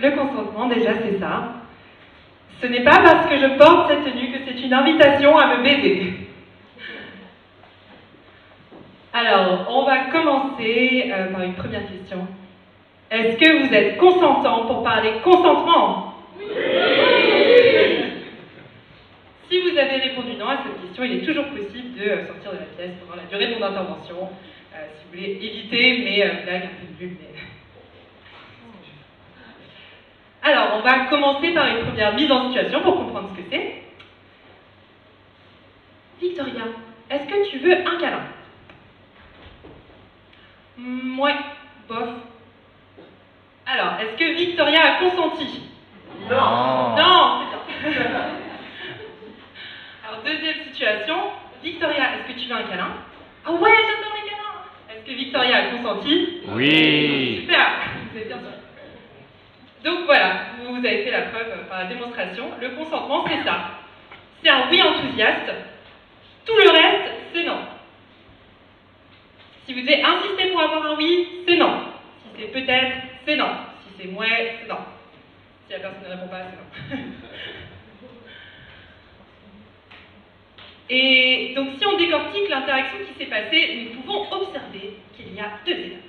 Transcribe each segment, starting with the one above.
le consentement, déjà, c'est ça. Ce n'est pas parce que je porte cette tenue que c'est une invitation à me baiser. Alors, on va commencer par une première question. Est-ce que vous êtes consentant pour parler consentement? Oui. Si vous avez répondu non à cette question, il est toujours possible de sortir de la pièce pendant la durée de mon intervention. Si vous voulez éviter mes blagues un peu nulles. Alors, on va commencer par une première mise en situation pour comprendre ce que c'est. Victoria, est-ce que tu veux un câlin? Ouais, bof. Alors, est-ce que Victoria a consenti? Non. Non, c'est bien. Alors, deuxième situation. Victoria, est-ce que tu veux un câlin? Ah ouais, j'adore les câlins. Est-ce que Victoria a consenti? Oui. Super, vous êtes bien sûr. Donc voilà, vous avez fait la preuve par la démonstration. Le consentement, c'est ça. C'est un oui enthousiaste. Tout le reste, c'est non. Si vous devez insister pour avoir un oui, c'est non. Si c'est peut-être, c'est non. Si c'est ouais, c'est non. Si la personne ne répond pas, c'est non. Et donc si on décortique l'interaction qui s'est passée, nous pouvons observer qu'il y a deux étapes.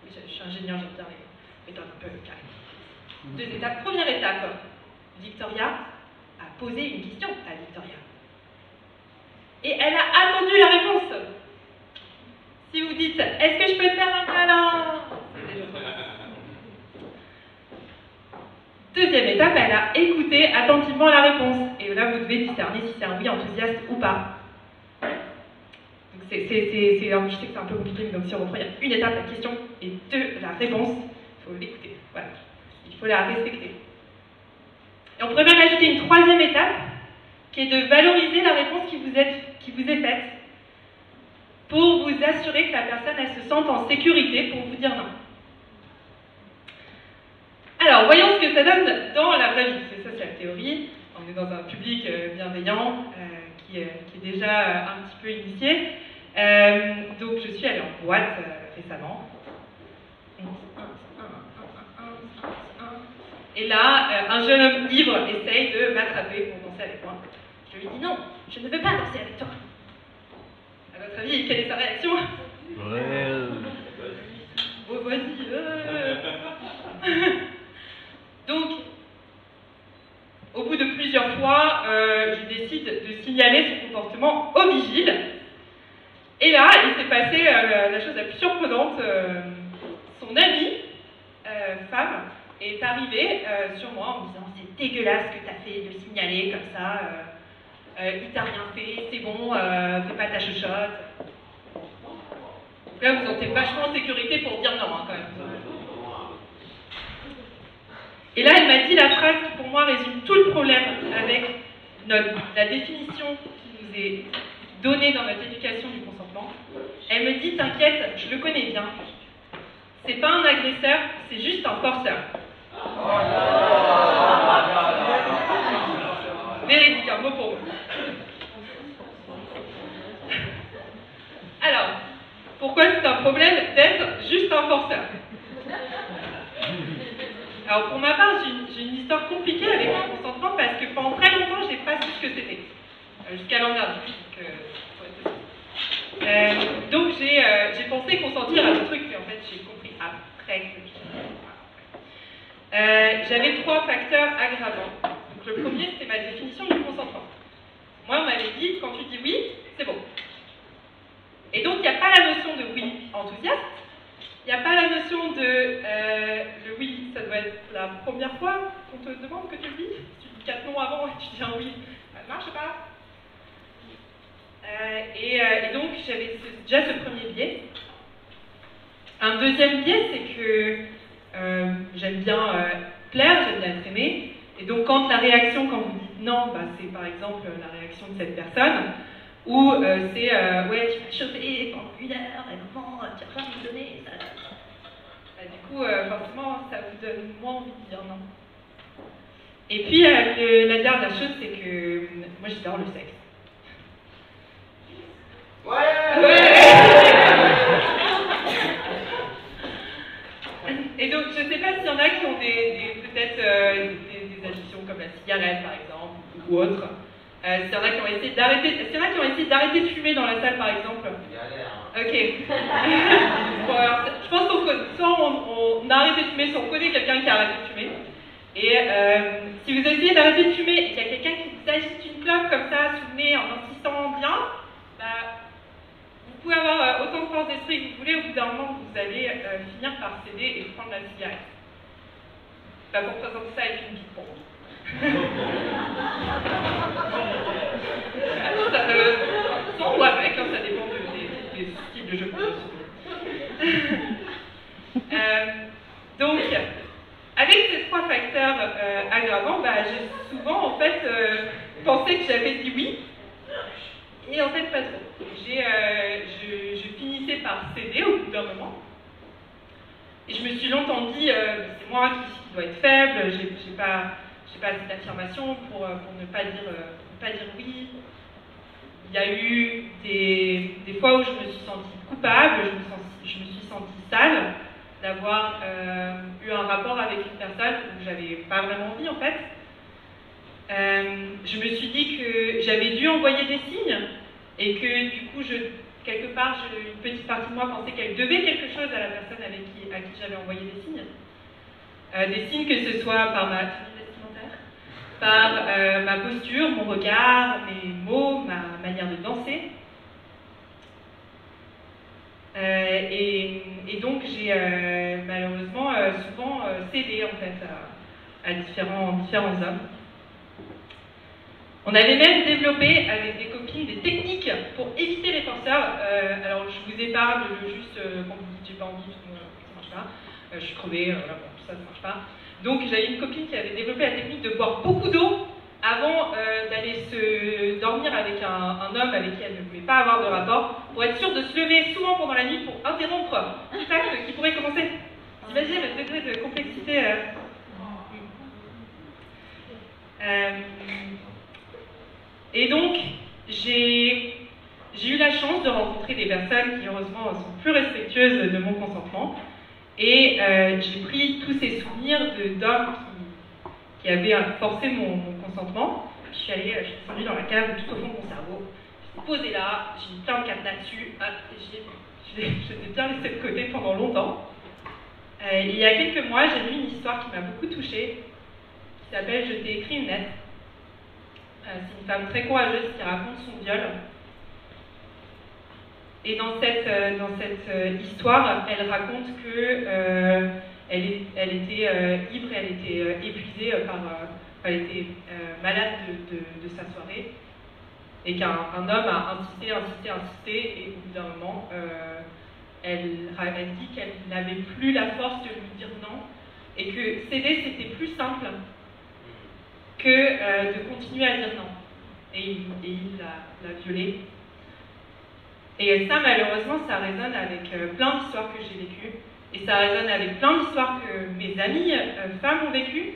Je suis ingénieur, j'aime bien les méthodes un peu carrées. Deux étapes. Première étape, Victoria a posé une question à Victoria. Et elle a attendu la réponse. Si vous dites, est-ce que je peux te faire un câlin? Deuxième étape, elle a écouté attentivement la réponse. Et là, vous devez discerner si c'est un oui enthousiaste ou pas. Donc je sais que c'est un peu compliqué, mais donc si on reprend, il y a une étape, la question, et deux, la réponse. Il faut l'écouter. Voilà. Il faut la respecter. Et on pourrait même ajouter une troisième étape, qui est de valoriser la réponse qui vous est faite, pour vous assurer que la personne elle se sente en sécurité pour vous dire non. Alors, voyons ce que ça donne dans la vraie vie. Ça, c'est la théorie. On est dans un public bienveillant qui est déjà un petit peu initié. Donc, je suis allée en boîte récemment. Et là, un jeune homme ivre essaye de m'attraper pour danser avec moi. Je lui dis non, je ne veux pas danser avec toi. À votre avis, quelle est sa réaction? Ouais. Oh, vas-y. Donc, au bout de plusieurs fois, je décide de signaler son comportement au vigile. Et là, il s'est passé la chose la plus surprenante. Son amie, femme, est arrivée sur moi en me disant « C'est dégueulasse ce que tu as fait de signaler comme ça. Il t'a rien fait, c'est bon, fais pas ta chuchote. » Donc là, vous sentez vachement en sécurité pour dire non, hein, quand même. Et là, elle m'a dit la phrase qui, pour moi, résume tout le problème avec la définition qui nous est donnée dans notre éducation du consentement. Elle me dit « T'inquiète, je le connais bien. C'est pas un agresseur, c'est juste un forceur. » Véridique, un mot pour vous. Alors, pourquoi c'est un problème d'être juste un forceur? Alors, pour ma part, j'ai une histoire compliquée avec le consentement parce que pendant très longtemps, j'ai pas su ce que c'était. Jusqu'à l'an dernier. Donc, j'ai pensé consentir à des trucs et en fait, j'ai compris après que j'avais trois facteurs aggravants. Donc, le premier, c'était ma définition du consentement. Moi, on m'avait dit, quand tu dis oui, c'est bon. Et donc, il n'y a pas la notion de oui enthousiaste. Il n'y a pas la notion de le oui, ça doit être la première fois qu'on te demande que tu le dis. Tu dis 4 noms avant et tu dis un oui, ça ne marche pas. Et donc, j'avais déjà ce premier biais. Un deuxième biais, c'est que j'aime bien plaire, j'aime bien être aimée. Et donc, quand la réaction, quand vous dites non, bah, c'est par exemple la réaction de cette personne, ou c'est ouais, tu vas chauffer pendant 1 heure, et maman, tu vas rien me donner. Bah, du coup, forcément, ça vous donne moins envie de dire non. Et puis, la dernière chose, c'est que moi, j'adore le sexe. Ouais. Et donc, je ne sais pas s'il y en a qui ont des peut-être des addictions comme la cigarette par exemple, ou autre. S'il y en a qui ont essayé d'arrêter de fumer dans la salle par exemple. Ok. Bon, alors, je pense soit on a arrêté de fumer, soit on connaît quelqu'un qui a arrêté de fumer. Et si vous essayez d'arrêter de fumer et qu'il y a quelqu'un qui vous agite une clope comme ça sous le nez en insistant bien, bah, vous pouvez avoir autant de force d'esprit que vous voulez, au bout d'un moment vous allez finir par céder et prendre la cigarette. Pas pour présenter ça avec une pipe pour vous. Sans ou avec, hein, ça dépend des styles de jeu que vous avez. Donc, avec ces trois facteurs aggravants, bah, j'ai souvent en fait pensé que j'avais dit oui, et en fait pas trop. Je finissais par céder au bout d'un moment, et je me suis longtemps dit c'est moi qui dois être faible, j'ai pas assez d'affirmation pour ne pas dire oui. Il y a eu des fois où je me suis sentie coupable, je me suis sentie sale d'avoir eu un rapport avec une personne où j'avais pas vraiment envie en fait. Je me suis dit que j'avais dû envoyer des signes et que du coup, quelque part, une petite partie de moi pensait qu'elle devait quelque chose à la personne à qui j'avais envoyé des signes. Des signes que ce soit par ma tenue vestimentaire, par ma posture, mon regard, mes mots, ma manière de danser. Et donc j'ai malheureusement souvent cédé en fait à différents hommes. On avait même développé avec des copines des techniques pour éviter les forceurs. Alors je vous épargne juste quand vous dites j'ai pas envie, ça marche pas. Je suis crevée, voilà, bon, tout ça marche pas. Donc j'avais une copine qui avait développé la technique de boire beaucoup d'eau avant d'aller se dormir avec un homme avec qui elle ne voulait pas avoir de rapport, pour être sûre de se lever souvent pendant la nuit pour interrompre tout acte qui pourrait commencer. Vous imaginez le degré de complexité. Et donc, j'ai eu la chance de rencontrer des personnes qui, heureusement, sont plus respectueuses de mon consentement. Et j'ai pris tous ces souvenirs d'hommes qui avaient forcé mon consentement. Je suis descendue dans la cave tout au fond de mon cerveau. Je suis posée là, j'ai mis plein de cadenas dessus. Je les ai bien laissés de côté pendant longtemps. Il y a quelques mois, j'ai lu une histoire qui m'a beaucoup touchée, qui s'appelle « Je t'ai écrit une lettre ». C'est une femme très courageuse qui raconte son viol. Et dans cette histoire, elle raconte que elle était ivre et elle était épuisée elle était malade de sa soirée, et qu'un homme a insisté, et au bout d'un moment, elle dit qu'elle n'avait plus la force de lui dire non, et que céder c'était plus simple que de continuer à dire non. Et il l'a violée. Et ça, malheureusement, ça résonne avec plein d'histoires que j'ai vécues. Et ça résonne avec plein d'histoires que mes amies femmes ont vécues.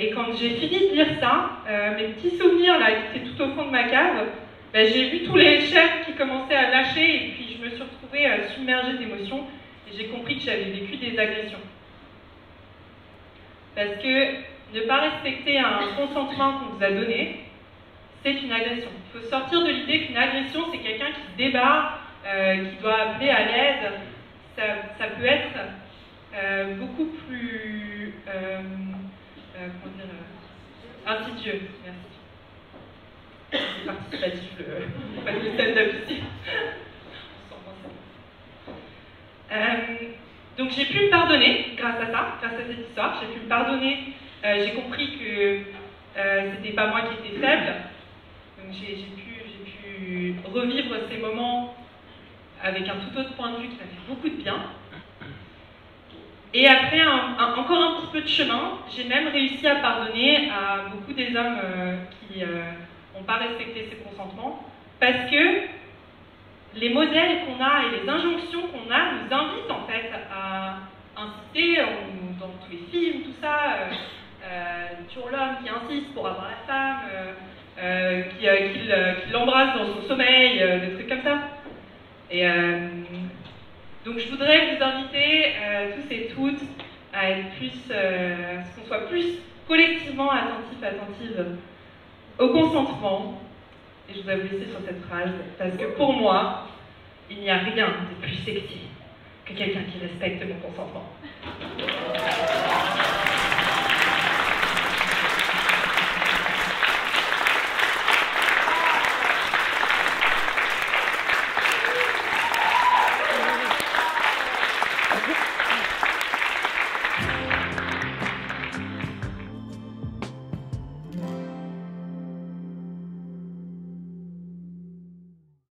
Et quand j'ai fini de lire ça, mes petits souvenirs là, qui étaient tout au fond de ma cave, ben, j'ai vu tous les chairs qui commençaient à lâcher, et puis je me suis retrouvée submergée d'émotions, et j'ai compris que j'avais vécu des agressions. Parce que ne pas respecter un consentement qu'on vous a donné, c'est une agression. Il faut sortir de l'idée qu'une agression, c'est quelqu'un qui se débat, qui doit appeler à l'aide. Ça peut être beaucoup plus insidieux. Merci. C'est participatif, le stand-up ici. Donc j'ai pu me pardonner grâce à ça, grâce à cette histoire. J'ai pu me pardonner. J'ai compris que c'était pas moi qui étais faible. Donc j'ai pu revivre ces moments avec un tout autre point de vue qui m'a fait beaucoup de bien. Et après encore un petit peu de chemin, j'ai même réussi à pardonner à beaucoup des hommes qui n'ont pas respecté ces consentements, parce que les modèles qu'on a et les injonctions qu'on a nous invitent en fait à insister dans tous les films, tout ça, toujours l'homme qui insiste pour avoir la femme, qui l'embrasse dans son sommeil, des trucs comme ça. Et donc je voudrais vous inviter tous et toutes à être plus, à ce qu'on soit plus collectivement attentive au consentement. Et je voudrais vous laisser sur cette phrase, parce que pour moi, il n'y a rien de plus sexy que quelqu'un qui respecte mon consentement.